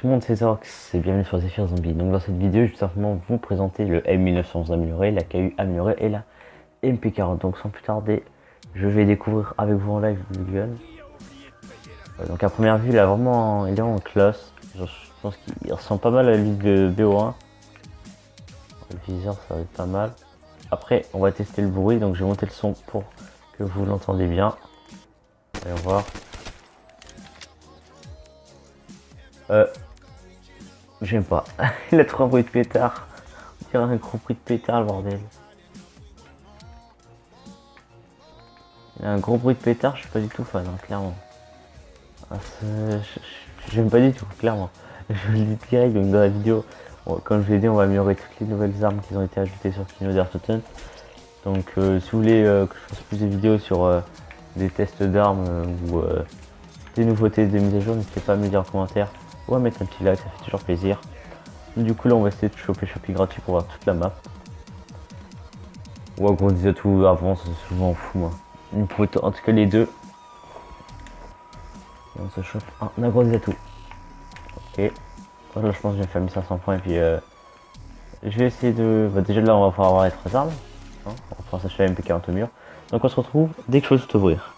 tout le monde, c'est Zorx et bienvenue sur Zephyr Zombie. Donc dans cette vidéo, je vais simplement vous présenter le M1911 amélioré, la KU améliorée et la MP40. Donc sans plus tarder, je vais découvrir avec vous en live le gun. Donc à première vue, il est vraiment en classe. Je pense qu'il ressemble pas mal à lui de BO1. Le viseur, ça va être pas mal. Après, on va tester le bruit, donc je vais monter le son pour que vous l'entendez bien. Allez voir. J'aime pas. Il a trop un bruit de pétard. On dirait un gros bruit de pétard, le bordel. Il a un gros bruit de pétard, je suis pas du tout fan, hein, clairement. Ah, j'aime pas du tout, clairement. Je vous le dis direct, donc dans la vidéo, comme je l'ai dit, on va améliorer toutes les nouvelles armes qui ont été ajoutées sur Kino d'Airtoten. Donc si vous voulez que je fasse plus de vidéos sur des tests d'armes ou des nouveautés de mise à jour, n'hésitez pas à me le dire en commentaire ou à mettre un petit like, ça fait toujours plaisir. Du coup là on va essayer de choper Shopee gratuit pour voir toute la map. Ou agrandir tout avant, c'est souvent fou moi. En tout cas les deux. Et on se chope un agrandit à tout. Ok. Là je pense que je vais faire 1500 points et puis je vais essayer de. Bah, déjà là on va pouvoir avoir les 3 armes. Hein, on va pouvoir s'acheter la MP40 au mur. Donc on se retrouve dès que je vais tout ouvrir.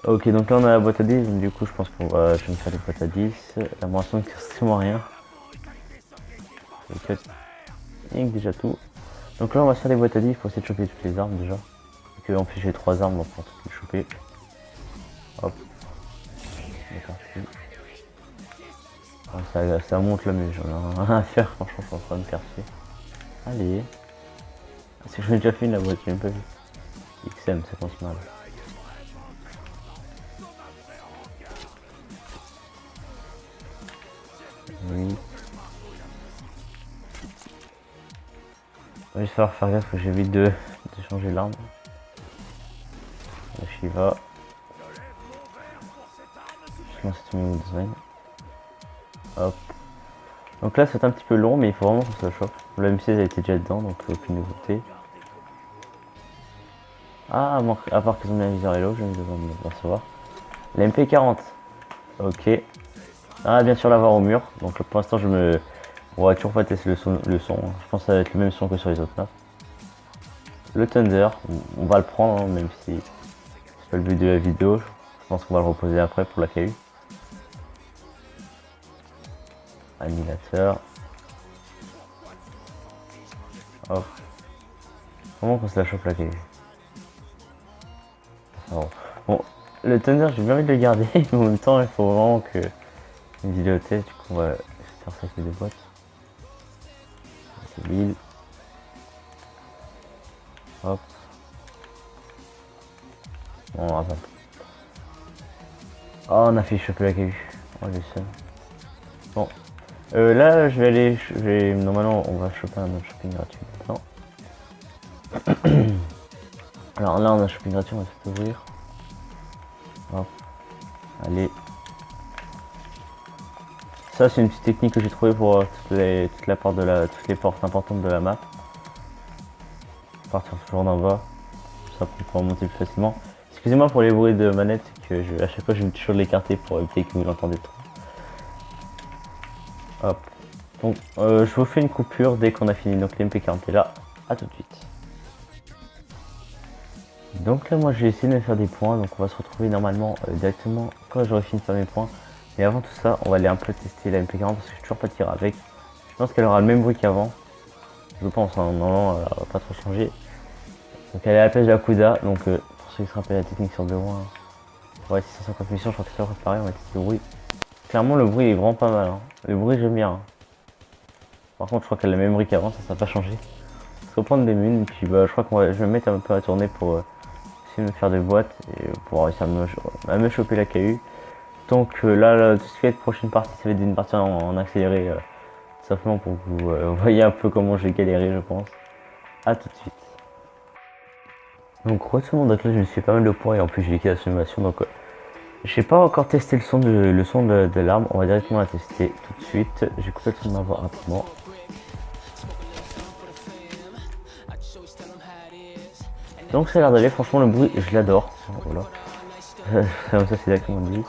Ok, donc là on a la boîte à 10, donc du coup je pense je vais me faire des boîtes à 10. La moisson qui strictement rien. Et déjà tout. Donc là on va se faire des boîtes à 10 pour essayer de choper toutes les armes déjà. Et en plus j'ai 3 armes, on va pouvoir toutes les choper. Hop. C'est parti. Ça monte là mais j'en ai rien à faire, franchement je suis en train de me faire chier. Allez. C'est que j'en ai déjà fait une la boîte, j'ai même pas vu. XM, ça commence mal. Oui. Il va falloir faire gaffe que j'évite de changer l'arme. Le Shiva. Je lance tout mon design. Hop. Donc là c'est un petit peu long mais il faut vraiment qu'on se la chope. Le M16 a été déjà dedans donc aucune nouveauté. Ah à part qu'ils ont mis un viseur hello, je viens de recevoir. La MP40. Ok. Ah bien sûr l'avoir au mur. Donc pour l'instant on va toujours pas tester le son. Je pense que ça va être le même son que sur les autres maps. Le Thunder, on va le prendre hein, même si c'est pas le but de la vidéo. Je pense qu'on va le reposer après pour la KU. Annihilateur. Hop. Comment qu'on se la chope la KU? Bon, le Thunder j'ai bien envie de le garder, mais en même temps il faut vraiment que une vidéo test, du coup on va faire ça avec les deux boîtes. C'est l'île. Hop. Bon, on va pas. Oh, on a fait choper la KU. Oh, les seul. Bon. Là, normalement, on va choper un autre shopping gratuit maintenant. Alors là, on a un shopping gratuit, on va tout ouvrir. Hop. Allez. Ça, c'est une petite technique que j'ai trouvée pour toutes les portes importantes de la map. Partir toujours d'en bas. Ça pour pouvoir monter plus facilement. Excusez-moi pour les bruits de manette, que à chaque fois je vais toujours l'écarter pour éviter que vous l'entendez trop. Hop. Donc je vous fais une coupure dès qu'on a fini. Donc l'MP40 est là. À tout de suite. Donc là moi j'ai essayé de me faire des points. Donc on va se retrouver normalement directement quand j'aurai fini de faire mes points. Mais avant tout ça, on va aller un peu tester la MP40 parce que je n'ai toujours pas tiré avec. Je pense qu'elle aura le même bruit qu'avant. Je pense, hein, normalement elle va pas trop changer. Donc elle est à la place de la Kuda, donc pour ceux qui se rappellent la technique sur 2 mois. Ouais, 650 missions, je crois que ça va pareil, on va tester le bruit. Clairement le bruit est vraiment pas mal, hein. Le bruit j'aime bien. Hein. Par contre je crois qu'elle a le même bruit qu'avant, ça n'a pas changé. Je vais prendre des mines, puis bah, je crois je vais me mettre un peu à tourner pour essayer de me faire des boîtes et pour réussir à me choper la KU. Donc là, tout ce qui va être prochaine partie, ça va être une partie en accéléré. Simplement pour que vous voyez un peu comment j'ai galéré je pense. A tout de suite. Donc tout le monde, donc là je me suis fait pas mal de points et en plus j'ai liquidé la simulation donc j'ai pas encore testé le son de l'arme, on va directement la tester tout de suite. J'ai coupé le son de ma voix rapidement. Donc ça a l'air d'aller, franchement le bruit je l'adore. Voilà. Ça c'est exactement dit.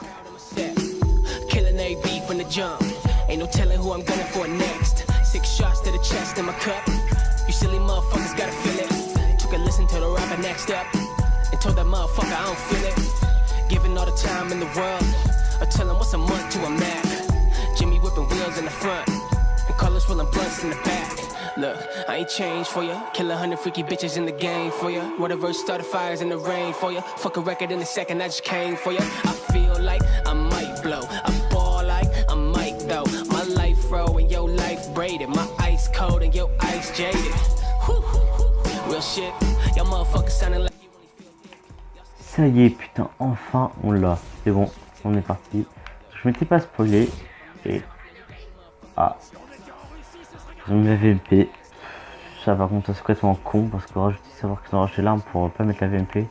Ain't no telling who I'm gunning for next. 6 shots to the chest in my cup. You silly motherfuckers gotta feel it. Took a listen to the rapper next up and told that motherfucker I don't feel it. Giving all the time in the world. I tell him what's a month to a Mac. Jimmy whipping wheels in the front and Carlos rolling blunts in the back. Look, I ain't changed for ya. Kill 100 freaky bitches in the game for ya. Whatever started fires in the rain for ya. Fuck a record in a second, I just came for ya. I feel like I might blow. I ball like I might though. My life raw and your life braided. My ice cold and your ice jaded. Whew. Real shit, y'all motherfuckers sounding like. Ça y est, putain, enfin on l'a. C'est bon, on est parti. Je m'étais pas spoilé. Et. Ah. Ils ont mis la VMP. Ça par contre, c'est complètement con parce que rajouter savoir qu'ils ont rajouté l'arme pour pas mettre la VMP. Je trouve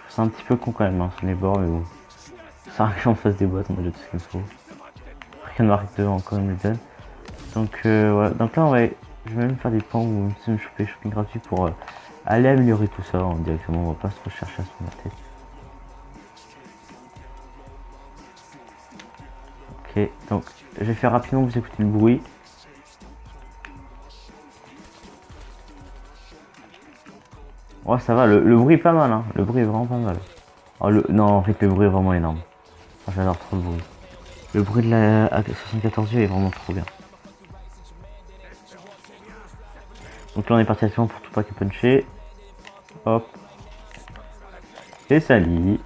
ça un petit peu con quand même, hein, sur les bords, mais bon. Ça arrive en face des boîtes, on a déjà tout ce qu'il faut. Rien de marque 2 encore une me donne. Donc voilà. Donc là, je vais même faire des plans ou me choper shopping gratuit pour aller améliorer tout ça hein, directement. On va pas trop chercher à se prendre la tête. Ok, donc je vais faire rapidement vous écouter le bruit. Ouais, ça va, le bruit est pas mal, hein. Le bruit est vraiment pas mal. Oh, non, en fait, le bruit est vraiment énorme. Oh, j'adore trop le bruit. Le bruit de la AK-74 est vraiment trop bien. Donc là, on est parti actuellement pour tout paquet puncher. Hop. Et ça lit.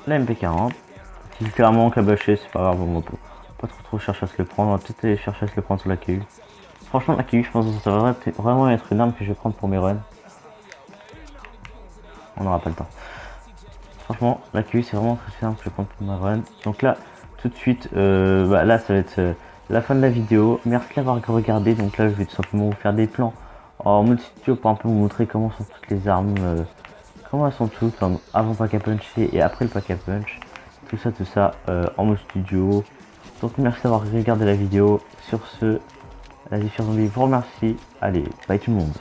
La MP40. Si littéralement cabâché, c'est pas grave, on va pas trop chercher à se le prendre. On va peut-être aller chercher à se le prendre sur la KU. Franchement, la KU, je pense que ça va vraiment être une arme que je vais prendre pour mes runs. On n'aura pas le temps. Franchement, la KU, c'est vraiment très simple que je vais prendre pour ma run. Donc là, tout de suite, là, ça va être la fin de la vidéo. Merci d'avoir regardé. Donc là, je vais tout simplement vous faire des plans en mode studio pour un peu vous montrer comment sont toutes les armes. Comment elles sont toutes, avant le pack à puncher et après le pack à punch. Tout ça en mode studio. Donc merci d'avoir regardé la vidéo. Sur ce, la diffusion de vous remercie. Allez, bye tout le monde.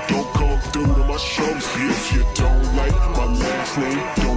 Don't come through to my shows if you don't like my last name.